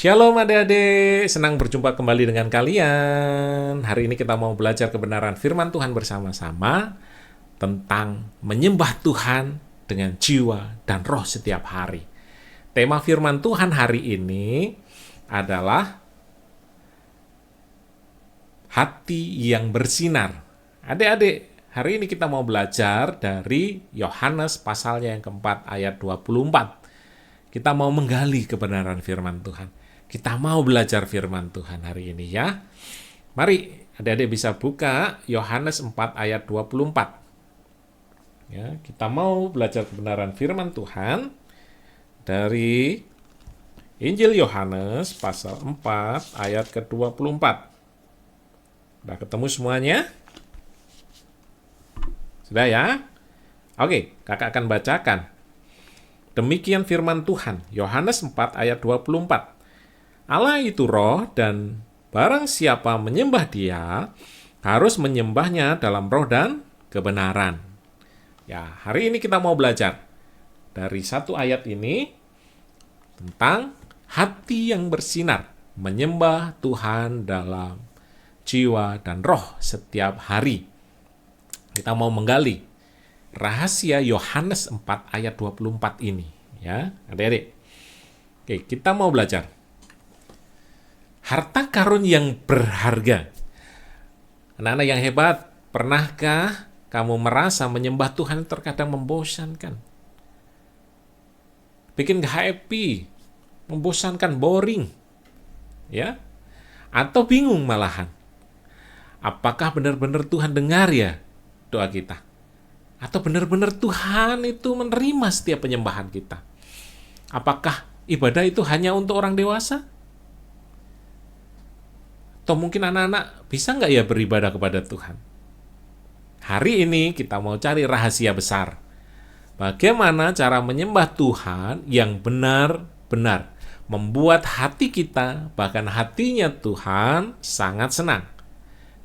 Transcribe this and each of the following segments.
Shalom adik-adik, senang berjumpa kembali dengan kalian. Hari ini kita mau belajar kebenaran firman Tuhan bersama-sama tentang menyembah Tuhan dengan jiwa dan roh setiap hari. Tema firman Tuhan hari ini adalah hati yang bersinar. Adik-adik, hari ini kita mau belajar dari Yohanes pasalnya yang keempat ayat 24. Kita mau menggali kebenaran firman Tuhan. Kita mau belajar firman Tuhan hari ini ya. Mari adik-adik bisa buka Yohanes 4 ayat 24. Ya, kita mau belajar kebenaran firman Tuhan dari Injil Yohanes pasal 4 ayat ke-24. Sudah ketemu semuanya? Sudah ya? Oke, kakak akan bacakan. Demikian firman Tuhan, Yohanes 4 ayat 24. Allah itu roh dan barang siapa menyembah dia harus menyembahnya dalam roh dan kebenaran. Ya, hari ini kita mau belajar dari satu ayat ini tentang hati yang bersinar, menyembah Tuhan dalam jiwa dan roh setiap hari. Kita mau menggali rahasia Yohanes 4 ayat 24 ini ya, adik-adik. Oke, kita mau belajar. Harta karun yang berharga. Anak-anak yang hebat, pernahkah kamu merasa menyembah Tuhan terkadang membosankan? Bikin gak happy, membosankan, boring. Ya? Atau bingung malahan. Apakah benar-benar Tuhan dengar ya doa kita? Atau benar-benar Tuhan itu menerima setiap penyembahan kita? Apakah ibadah itu hanya untuk orang dewasa? Atau mungkin anak-anak bisa nggak ya beribadah kepada Tuhan? Hari ini kita mau cari rahasia besar. Bagaimana cara menyembah Tuhan yang benar-benar membuat hati kita, bahkan hatinya Tuhan, sangat senang.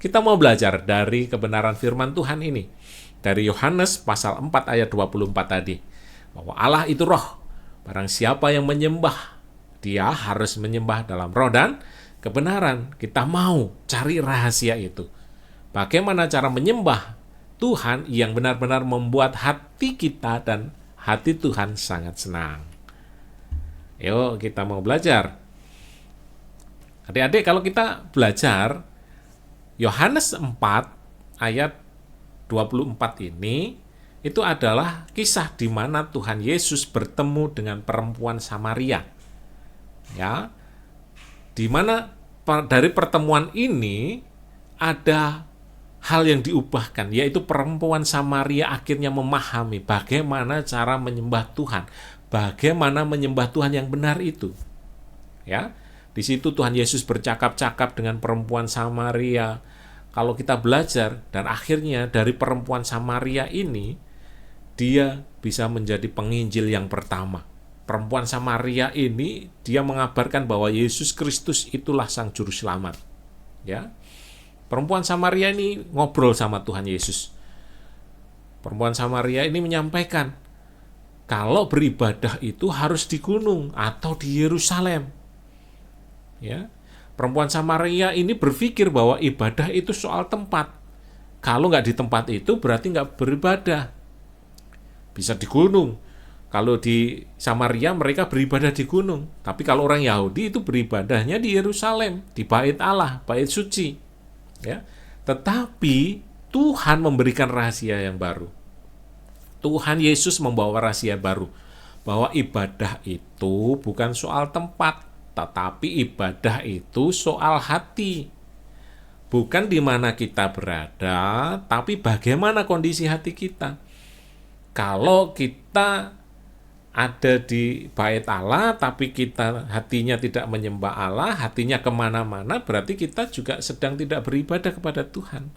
Kita mau belajar dari kebenaran firman Tuhan ini. Dari Yohanes pasal 4 ayat 24 tadi. Bahwa Allah itu roh. Barang siapa yang menyembah, dia harus menyembah dalam roh dan kebenaran. Kita mau cari rahasia itu. Bagaimana cara menyembah Tuhan yang benar-benar membuat hati kita dan hati Tuhan sangat senang. Yuk kita mau belajar. Adik-adik, kalau kita belajar Yohanes 4 ayat 24 ini, itu adalah kisah di mana Tuhan Yesus bertemu dengan perempuan Samaria. Ya, di mana dari pertemuan ini ada hal yang diubahkan, yaitu perempuan Samaria akhirnya memahami bagaimana cara menyembah Tuhan, bagaimana menyembah Tuhan yang benar itu. Ya, di situ Tuhan Yesus bercakap-cakap dengan perempuan Samaria. Kalau kita belajar dan akhirnya dari perempuan Samaria ini, dia bisa menjadi penginjil yang pertama. Perempuan Samaria ini dia mengabarkan bahwa Yesus Kristus itulah sang juru selamat. Ya. Perempuan Samaria ini ngobrol sama Tuhan Yesus. Perempuan Samaria ini menyampaikan kalau beribadah itu harus di gunung atau di Yerusalem. Ya. Perempuan Samaria ini berpikir bahwa ibadah itu soal tempat. Kalau nggak di tempat itu berarti nggak beribadah. Bisa di gunung. Kalau di Samaria mereka beribadah di gunung. Tapi kalau orang Yahudi itu beribadahnya di Yerusalem, di bait Allah, bait suci. Ya. Tetapi Tuhan memberikan rahasia yang baru. Tuhan Yesus membawa rahasia baru. Bahwa ibadah itu bukan soal tempat, tetapi ibadah itu soal hati. Bukan di mana kita berada, tapi bagaimana kondisi hati kita. Kalau kita ada di bait Allah, tapi kita hatinya tidak menyembah Allah, hatinya kemana-mana, berarti kita juga sedang tidak beribadah kepada Tuhan.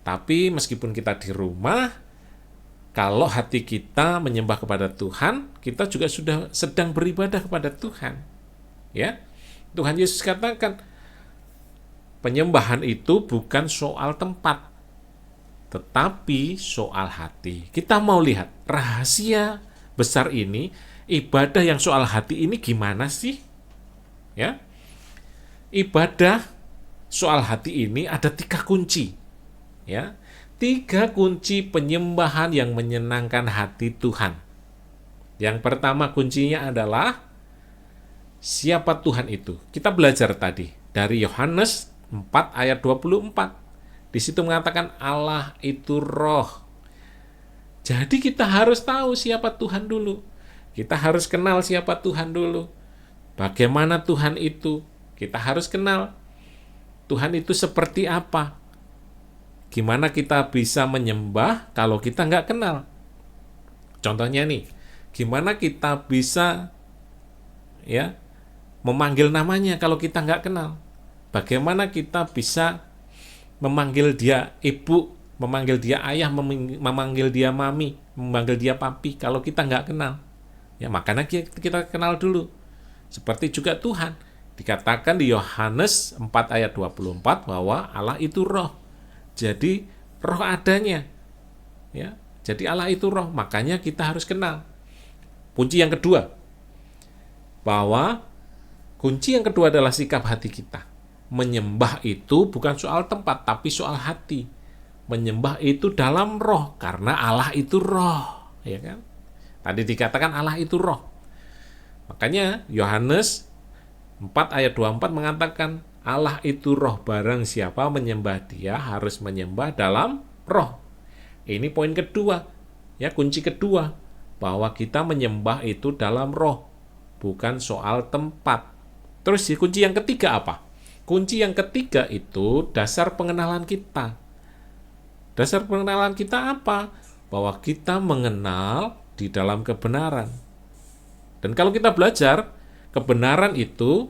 Tapi meskipun kita di rumah, kalau hati kita menyembah kepada Tuhan, kita juga sudah sedang beribadah kepada Tuhan. Ya, Tuhan Yesus katakan, penyembahan itu bukan soal tempat, tetapi soal hati. Kita mau lihat rahasia besar ini, ibadah yang soal hati ini gimana sih? Ya, ibadah soal hati ini ada 3 kunci. Ya, 3 kunci penyembahan yang menyenangkan hati Tuhan. Yang pertama kuncinya adalah siapa Tuhan itu. Kita belajar tadi dari Yohanes 4 ayat 24. Di situ mengatakan Allah itu roh. Jadi kita harus tahu siapa Tuhan dulu. Kita harus kenal siapa Tuhan dulu. Bagaimana Tuhan itu? Kita harus kenal Tuhan itu seperti apa. Gimana kita bisa menyembah kalau kita nggak kenal? Contohnya nih, gimana kita bisa memanggil namanya kalau kita nggak kenal? Bagaimana kita bisa memanggil dia ibu, memanggil dia ayah, memanggil dia mami, memanggil dia papi kalau kita nggak kenal? Ya, makanya kita kenal dulu. Seperti juga Tuhan. Dikatakan di Yohanes 4 ayat 24 bahwa Allah itu roh. Jadi roh adanya. Ya, jadi Allah itu roh, makanya kita harus kenal. Kunci yang kedua. Kunci yang kedua adalah sikap hati kita. Menyembah itu bukan soal tempat, tapi soal hati. Menyembah itu dalam roh, karena Allah itu roh, ya kan? Tadi dikatakan Allah itu roh. Makanya Yohanes 4 ayat 24 mengatakan Allah itu roh, barang siapa menyembah dia harus menyembah dalam roh. Ini poin kedua, ya, kunci kedua, bahwa kita menyembah itu dalam roh, bukan soal tempat. Terus kunci yang ketiga apa? Kunci yang ketiga itu dasar pengenalan kita. Dasar pengenalan kita apa? Bahwa kita mengenal di dalam kebenaran. Dan kalau kita belajar, kebenaran itu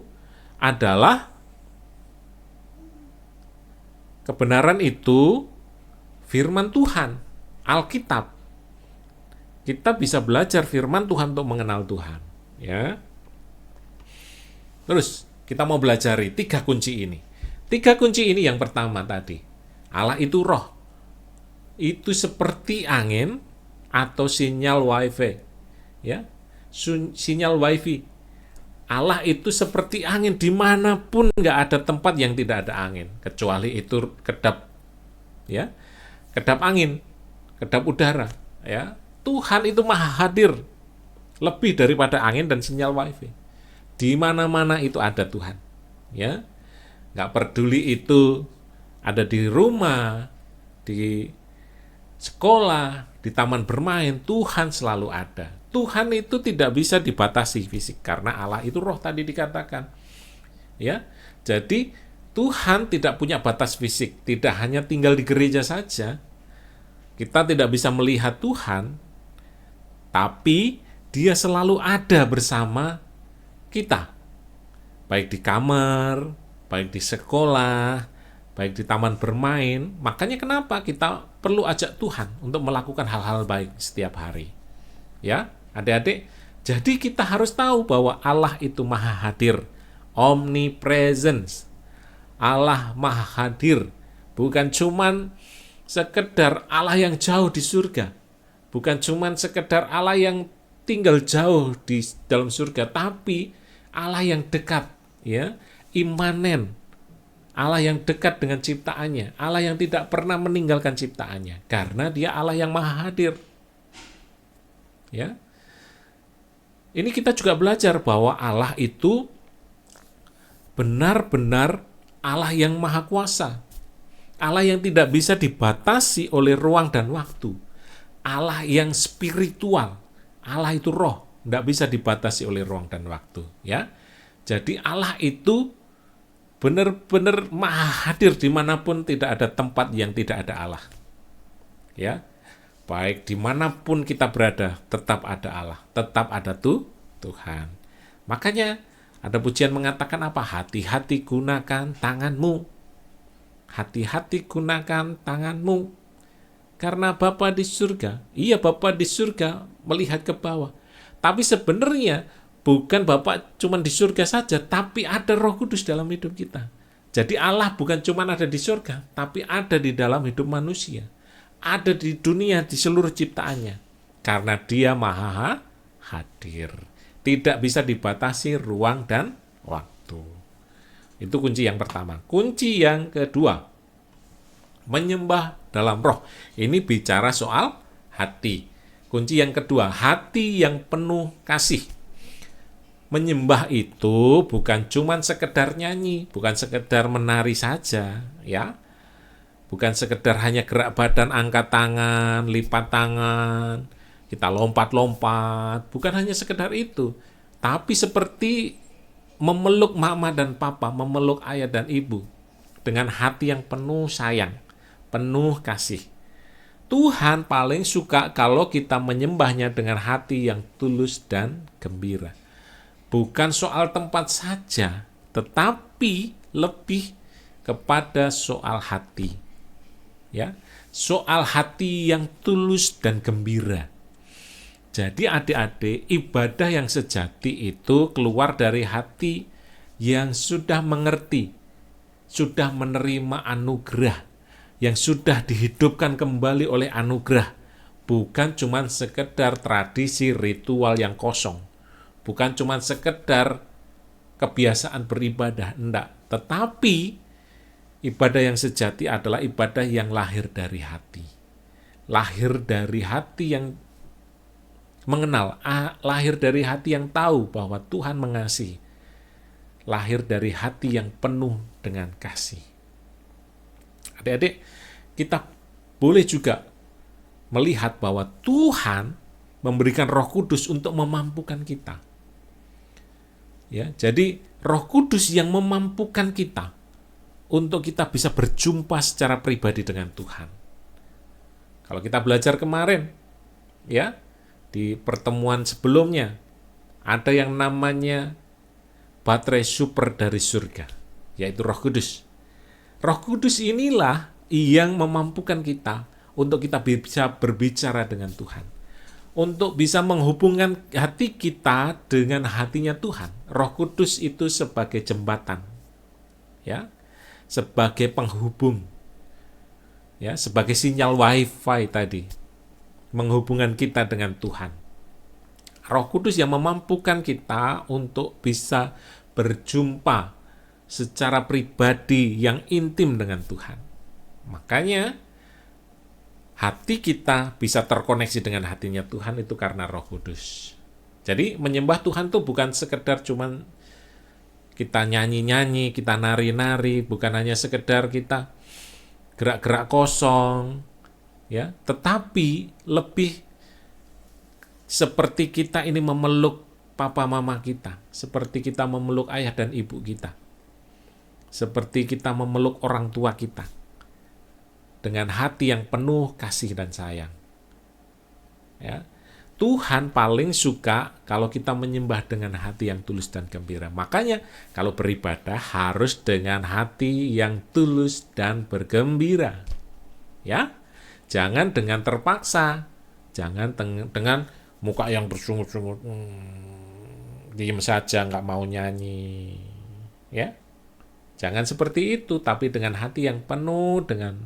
firman Tuhan, Alkitab. Kita bisa belajar firman Tuhan untuk mengenal Tuhan, ya. Terus kita mau belajari 3 kunci ini. 3 kunci ini yang pertama tadi, Allah itu roh. Itu seperti angin atau sinyal wifi, ya. Sinyal wifi. Allah itu seperti angin, dimanapun nggak ada tempat yang tidak ada angin, kecuali itu kedap, ya, kedap angin, kedap udara, ya. Tuhan itu maha hadir, lebih daripada angin dan sinyal wifi. Di mana-mana itu ada Tuhan, ya. Nggak peduli itu ada di rumah, di sekolah, di taman bermain, Tuhan selalu ada. Tuhan itu tidak bisa dibatasi fisik karena Allah itu roh tadi dikatakan. Ya. Jadi Tuhan tidak punya batas fisik, tidak hanya tinggal di gereja saja. Kita tidak bisa melihat Tuhan, tapi Dia selalu ada bersama kita. Baik di kamar, baik di sekolah, baik di taman bermain. Makanya kenapa kita perlu ajak Tuhan untuk melakukan hal-hal baik setiap hari. Ya. Adik-adik, jadi kita harus tahu bahwa Allah itu maha hadir, omnipresence. Allah maha hadir, bukan cuman sekedar Allah yang jauh di surga, bukan cuman sekedar Allah yang tinggal jauh di dalam surga, tapi Allah yang dekat, ya, imanen. Allah yang dekat dengan ciptaannya, Allah yang tidak pernah meninggalkan ciptaannya, karena Dia Allah yang maha hadir. Ya. Ini kita juga belajar bahwa Allah itu benar-benar Allah yang maha kuasa. Allah yang tidak bisa dibatasi oleh ruang dan waktu. Allah yang spiritual. Allah itu roh, tidak bisa dibatasi oleh ruang dan waktu, ya. Jadi Allah itu benar-benar maha hadir dimanapun, tidak ada tempat yang tidak ada Allah. Ya. Baik dimanapun kita berada, tetap ada Allah, tetap ada Tuhan. Makanya ada pujian mengatakan apa? Hati-hati gunakan tanganmu. Hati-hati gunakan tanganmu. Karena Bapa di surga, iya Bapa di surga melihat ke bawah. Tapi sebenarnya bukan Bapa cuma di surga saja, tapi ada Roh Kudus dalam hidup kita. Jadi Allah bukan cuma ada di surga, tapi ada di dalam hidup manusia. Ada di dunia, di seluruh ciptaannya. Karena Dia maha hadir. Tidak bisa dibatasi ruang dan waktu. Itu kunci yang pertama. Kunci yang kedua, menyembah dalam roh. Ini bicara soal hati. Kunci yang kedua, hati yang penuh kasih. Menyembah itu bukan cuma sekedar nyanyi, bukan sekedar menari saja, ya. Bukan sekedar hanya gerak badan, angkat tangan, lipat tangan, kita lompat-lompat, bukan hanya sekedar itu. Tapi seperti memeluk mama dan papa, memeluk ayah dan ibu dengan hati yang penuh sayang, penuh kasih. Tuhan paling suka kalau kita menyembahnya dengan hati yang tulus dan gembira. Bukan soal tempat saja, tetapi lebih kepada soal hati. Ya, soal hati yang tulus dan gembira. Jadi adik-adik, ibadah yang sejati itu keluar dari hati yang sudah mengerti, sudah menerima anugerah, yang sudah dihidupkan kembali oleh anugerah. Bukan cuma sekedar tradisi ritual yang kosong. Bukan cuma sekedar kebiasaan beribadah, enggak. Tetapi ibadah yang sejati adalah ibadah yang lahir dari hati. Lahir dari hati yang mengenal, lahir dari hati yang tahu bahwa Tuhan mengasihi. Lahir dari hati yang penuh dengan kasih. Adik-adik, kita boleh juga melihat bahwa Tuhan memberikan Roh Kudus untuk memampukan kita. Ya, jadi Roh Kudus yang memampukan kita untuk kita bisa berjumpa secara pribadi dengan Tuhan. Kalau kita belajar kemarin, ya, di pertemuan sebelumnya, ada yang namanya baterai super dari surga, yaitu Roh Kudus. Roh Kudus inilah yang memampukan kita untuk kita bisa berbicara dengan Tuhan. Untuk bisa menghubungkan hati kita dengan hatinya Tuhan. Roh Kudus itu sebagai jembatan. Ya, sebagai penghubung. Ya, sebagai sinyal wifi tadi. Menghubungkan kita dengan Tuhan. Roh Kudus yang memampukan kita untuk bisa berjumpa secara pribadi yang intim dengan Tuhan. Makanya hati kita bisa terkoneksi dengan hatinya Tuhan itu karena Roh Kudus. Jadi menyembah Tuhan itu bukan sekedar cuman kita nyanyi-nyanyi, kita nari-nari, bukan hanya sekedar kita gerak-gerak kosong, ya, tetapi lebih seperti kita ini memeluk papa mama kita, seperti kita memeluk ayah dan ibu kita, seperti kita memeluk orang tua kita, dengan hati yang penuh kasih dan sayang. Ya. Tuhan paling suka kalau kita menyembah dengan hati yang tulus dan gembira. Makanya kalau beribadah harus dengan hati yang tulus dan bergembira. Ya. Jangan dengan terpaksa. Jangan dengan muka yang bersungut-sungut. Diam saja, nggak mau nyanyi. Ya. Jangan seperti itu, tapi dengan hati yang penuh dengan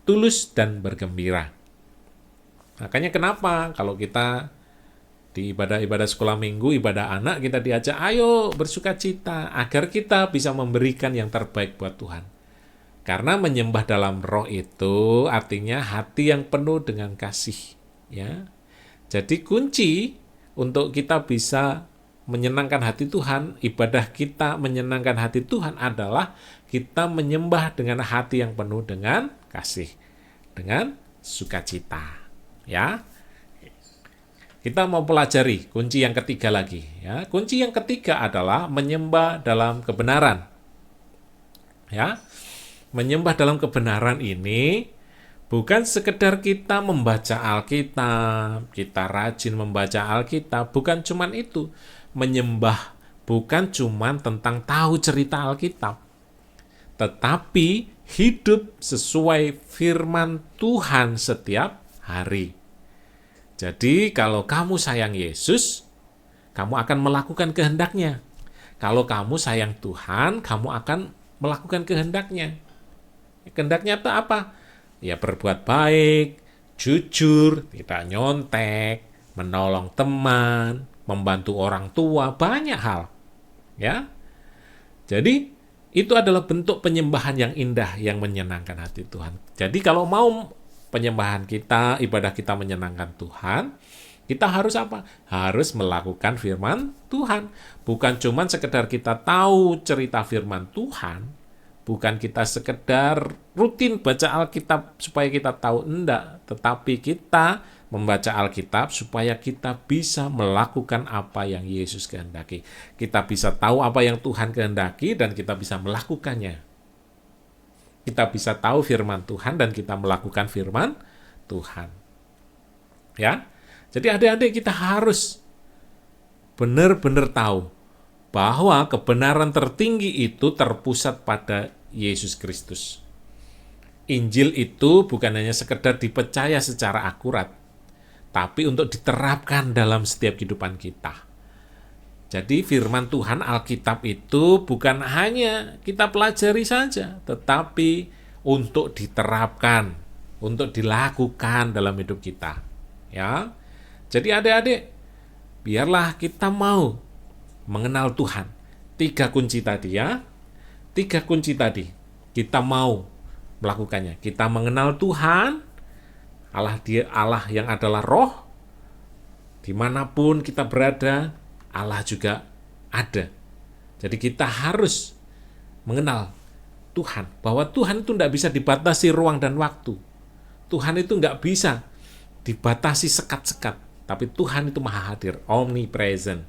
tulus dan bergembira. Makanya kenapa kalau kita di ibadah-ibadah sekolah minggu, ibadah anak, kita diajak, ayo bersukacita, agar kita bisa memberikan yang terbaik buat Tuhan. Karena menyembah dalam roh itu artinya hati yang penuh dengan kasih. Ya. Jadi kunci untuk kita bisa menyenangkan hati Tuhan, ibadah kita menyenangkan hati Tuhan adalah kita menyembah dengan hati yang penuh dengan kasih, dengan sukacita. Ya, kita mau pelajari kunci yang ketiga lagi. Ya, kunci yang ketiga adalah menyembah dalam kebenaran. Ya, menyembah dalam kebenaran ini bukan sekedar kita membaca Alkitab, kita rajin membaca Alkitab, bukan cuman itu. Menyembah bukan cuman tentang tahu cerita Alkitab, tetapi hidup sesuai firman Tuhan setiap hari. Jadi kalau kamu sayang Yesus, kamu akan melakukan kehendak-Nya. Kalau kamu sayang Tuhan, kamu akan melakukan kehendak-Nya. Kehendak-Nya itu apa? Ya berbuat baik, jujur, tidak nyontek, menolong teman, membantu orang tua, banyak hal. Ya. Jadi itu adalah bentuk penyembahan yang indah yang menyenangkan hati Tuhan. Jadi kalau mau penyembahan kita, ibadah kita menyenangkan Tuhan, kita harus apa? Harus melakukan firman Tuhan. Bukan cuma sekedar kita tahu cerita firman Tuhan, bukan kita sekedar rutin baca Alkitab supaya kita tahu, enggak. Tetapi kita membaca Alkitab supaya kita bisa melakukan apa yang Yesus kehendaki. Kita bisa tahu apa yang Tuhan kehendaki dan kita bisa melakukannya. Kita bisa tahu firman Tuhan dan kita melakukan firman Tuhan. Ya. Jadi adik-adik kita harus benar-benar tahu bahwa kebenaran tertinggi itu terpusat pada Yesus Kristus. Injil itu bukan hanya sekedar dipercaya secara akurat, tapi untuk diterapkan dalam setiap kehidupan kita. Jadi firman Tuhan Alkitab itu bukan hanya kita pelajari saja, tetapi untuk diterapkan, untuk dilakukan dalam hidup kita. Ya. Jadi adik-adik, biarlah kita mau mengenal Tuhan. 3 kunci tadi ya. 3 kunci tadi. Kita mau melakukannya. Kita mengenal Tuhan, Dia Allah yang adalah roh. Dimanapun kita berada, Allah juga ada. Jadi kita harus mengenal Tuhan. Bahwa Tuhan itu tidak bisa dibatasi ruang dan waktu. Tuhan itu nggak bisa dibatasi sekat-sekat. Tapi Tuhan itu maha hadir, omnipresent.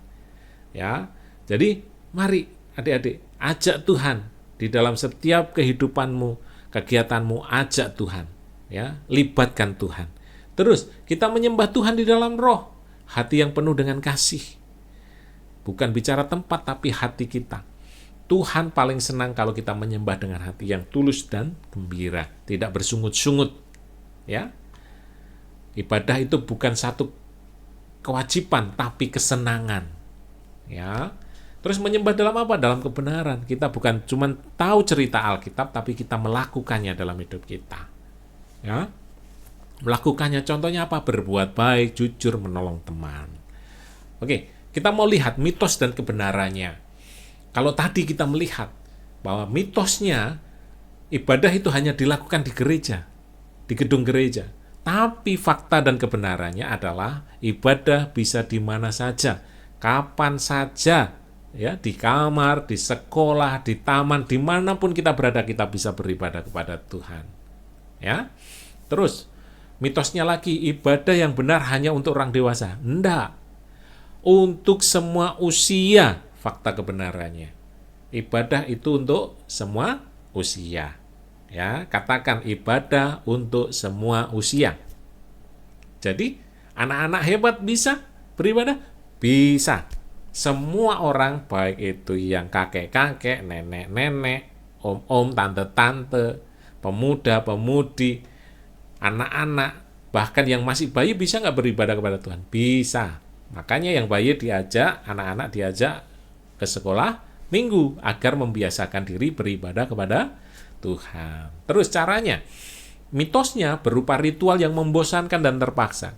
Ya. Jadi mari adik-adik, ajak Tuhan di dalam setiap kehidupanmu, kegiatanmu, ajak Tuhan. Ya, libatkan Tuhan. Terus kita menyembah Tuhan di dalam roh, hati yang penuh dengan kasih. Bukan bicara tempat, tapi hati kita. Tuhan paling senang kalau kita menyembah dengan hati yang tulus dan gembira, tidak bersungut-sungut. Ya. Ibadah itu bukan satu kewajiban, tapi kesenangan. Ya. Terus menyembah dalam apa? Dalam kebenaran. Kita bukan cuma tahu cerita Alkitab, tapi kita melakukannya dalam hidup kita. Ya. Melakukannya contohnya apa? Berbuat baik, jujur, menolong teman. Oke, kita mau lihat mitos dan kebenarannya. Kalau tadi kita melihat bahwa mitosnya ibadah itu hanya dilakukan di gereja, di gedung gereja. Tapi fakta dan kebenarannya adalah ibadah bisa di mana saja, kapan saja, ya, di kamar, di sekolah, di taman, dimanapun kita berada kita bisa beribadah kepada Tuhan. Ya, terus mitosnya lagi ibadah yang benar hanya untuk orang dewasa, enggak, untuk semua usia. Fakta kebenarannya, ibadah itu untuk semua usia. Ya, katakan ibadah untuk semua usia. Jadi, anak-anak hebat bisa beribadah? Bisa. Semua orang, baik itu yang kakek-kakek, nenek-nenek, om-om, tante-tante, pemuda-pemudi, anak-anak, bahkan yang masih bayi bisa nggak beribadah kepada Tuhan? Bisa. Makanya yang bayi diajak, anak-anak diajak ke sekolah minggu agar membiasakan diri beribadah kepada Tuhan. Terus caranya, mitosnya berupa ritual yang membosankan dan terpaksa.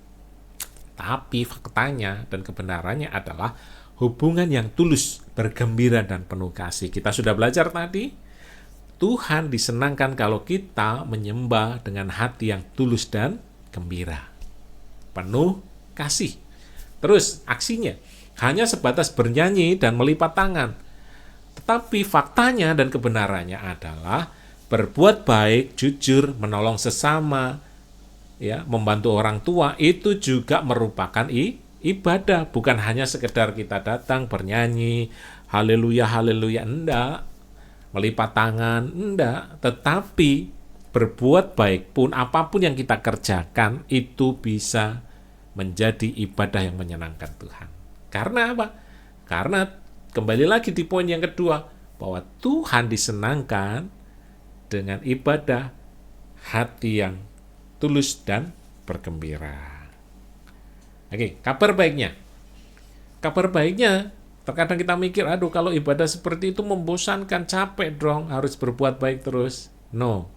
Tapi faktanya dan kebenarannya adalah hubungan yang tulus, bergembira dan penuh kasih. Kita sudah belajar tadi, Tuhan disenangkan kalau kita menyembah dengan hati yang tulus dan gembira, penuh kasih. Terus aksinya hanya sebatas bernyanyi dan melipat tangan. Tetapi faktanya dan kebenarannya adalah berbuat baik, jujur, menolong sesama, ya, membantu orang tua, itu juga merupakan ibadah. Bukan hanya sekedar kita datang bernyanyi, haleluya, haleluya, enggak. Melipat tangan, enggak. Tetapi berbuat baik pun, apapun yang kita kerjakan, itu bisa menjadi ibadah yang menyenangkan Tuhan. Karena apa? Karena kembali lagi di poin yang kedua, bahwa Tuhan disenangkan dengan ibadah hati yang tulus dan bergembira. Oke, kabar baiknya. Kabar baiknya, terkadang kita mikir, aduh kalau ibadah seperti itu membosankan, capek dong, harus berbuat baik terus. No.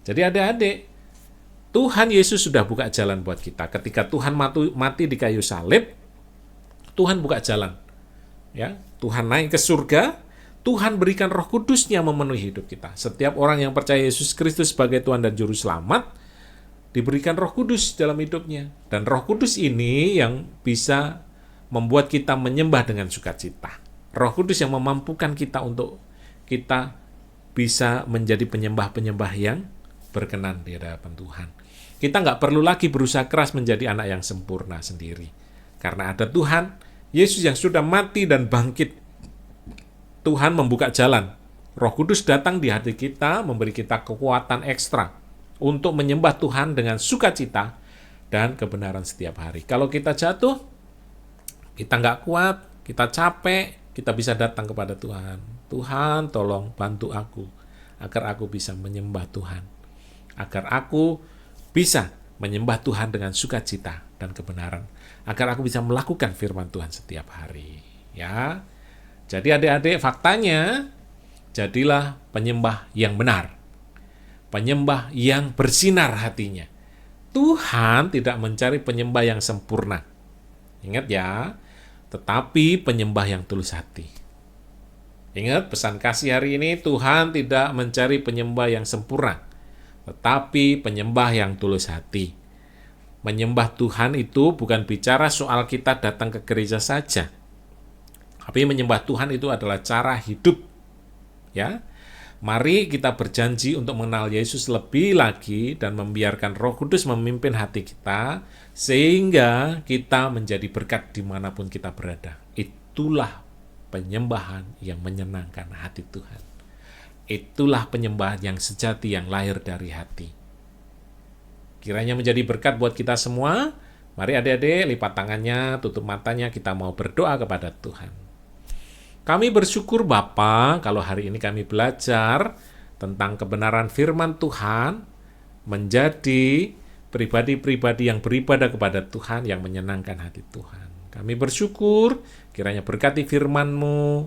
Jadi adik-adik, Tuhan Yesus sudah buka jalan buat kita. Ketika Tuhan mati di kayu salib, Tuhan buka jalan. Ya, Tuhan naik ke surga, Tuhan berikan Roh Kudus-Nya memenuhi hidup kita. Setiap orang yang percaya Yesus Kristus sebagai Tuhan dan Juru Selamat, diberikan Roh Kudus dalam hidupnya. Dan Roh Kudus ini yang bisa membuat kita menyembah dengan sukacita. Roh Kudus yang memampukan kita untuk kita bisa menjadi penyembah-penyembah yang berkenan di hadapan Tuhan. Kita nggak perlu lagi berusaha keras menjadi anak yang sempurna sendiri. Karena ada Tuhan, Yesus yang sudah mati dan bangkit. Tuhan membuka jalan. Roh Kudus datang di hati kita, memberi kita kekuatan ekstra untuk menyembah Tuhan dengan sukacita dan kebenaran setiap hari. Kalau kita jatuh, kita nggak kuat, kita capek, kita bisa datang kepada Tuhan. Tuhan, tolong bantu aku, agar aku bisa menyembah Tuhan. Agar aku bisa menyembah Tuhan dengan sukacita dan kebenaran, agar aku bisa melakukan firman Tuhan setiap hari. Ya, jadi adik-adik, faktanya, jadilah penyembah yang benar, penyembah yang bersinar hatinya. Tuhan tidak mencari penyembah yang sempurna. Ingat ya, tetapi penyembah yang tulus hati. Ingat pesan kasih hari ini, Tuhan tidak mencari penyembah yang sempurna, tetapi penyembah yang tulus hati. Menyembah Tuhan itu bukan bicara soal kita datang ke gereja saja. Tapi menyembah Tuhan itu adalah cara hidup. Ya. Mari kita berjanji untuk mengenal Yesus lebih lagi dan membiarkan Roh Kudus memimpin hati kita sehingga kita menjadi berkat dimanapun kita berada. Itulah penyembahan yang menyenangkan hati Tuhan. Itulah penyembahan yang sejati yang lahir dari hati. Kiranya menjadi berkat buat kita semua. Mari adik-adik lipat tangannya, tutup matanya, kita mau berdoa kepada Tuhan. Kami bersyukur Bapa, kalau hari ini kami belajar tentang kebenaran firman Tuhan, menjadi pribadi-pribadi yang beribadah kepada Tuhan, yang menyenangkan hati Tuhan. Kami bersyukur, kiranya berkati firman-Mu,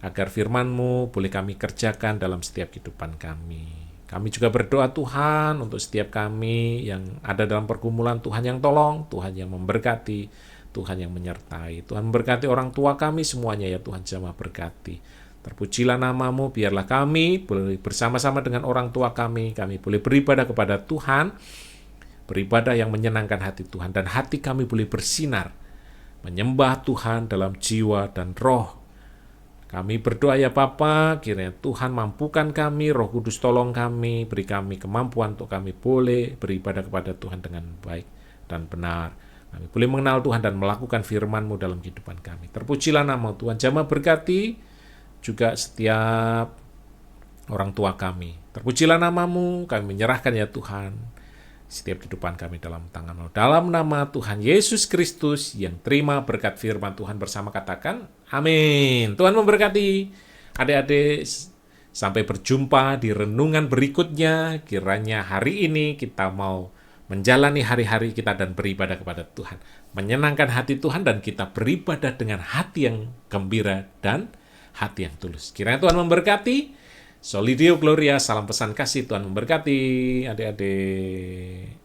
agar firman-Mu boleh kami kerjakan dalam setiap kehidupan kami. Kami juga berdoa Tuhan untuk setiap kami yang ada dalam pergumulan, Tuhan yang tolong, Tuhan yang memberkati, Tuhan yang menyertai. Tuhan memberkati orang tua kami semuanya ya Tuhan, jamah berkati. Terpujilah nama-Mu, biarlah kami boleh bersama-sama dengan orang tua kami boleh beribadah kepada Tuhan, beribadah yang menyenangkan hati Tuhan, dan hati kami boleh bersinar, menyembah Tuhan dalam jiwa dan roh. Kami berdoa ya Bapa, kiranya Tuhan mampukan kami, Roh Kudus tolong kami, beri kami kemampuan untuk kami boleh beribadah kepada Tuhan dengan baik dan benar. Kami boleh mengenal Tuhan dan melakukan firman-Mu dalam kehidupan kami. Terpujilah nama Tuhan, jamah berkati juga setiap orang tua kami. Terpujilah nama-Mu, kami menyerahkan ya Tuhan setiap kehidupan kami dalam tangan-Mu. Dalam nama Tuhan Yesus Kristus yang terima berkat firman Tuhan bersama katakan, amin. Tuhan memberkati adik-adik. Sampai berjumpa di renungan berikutnya. Kiranya hari ini kita mau menjalani hari-hari kita dan beribadah kepada Tuhan. Menyenangkan hati Tuhan dan kita beribadah dengan hati yang gembira dan hati yang tulus. Kiranya Tuhan memberkati. Soli Deo Gloria, salam pesan kasih, Tuhan memberkati adik-adik.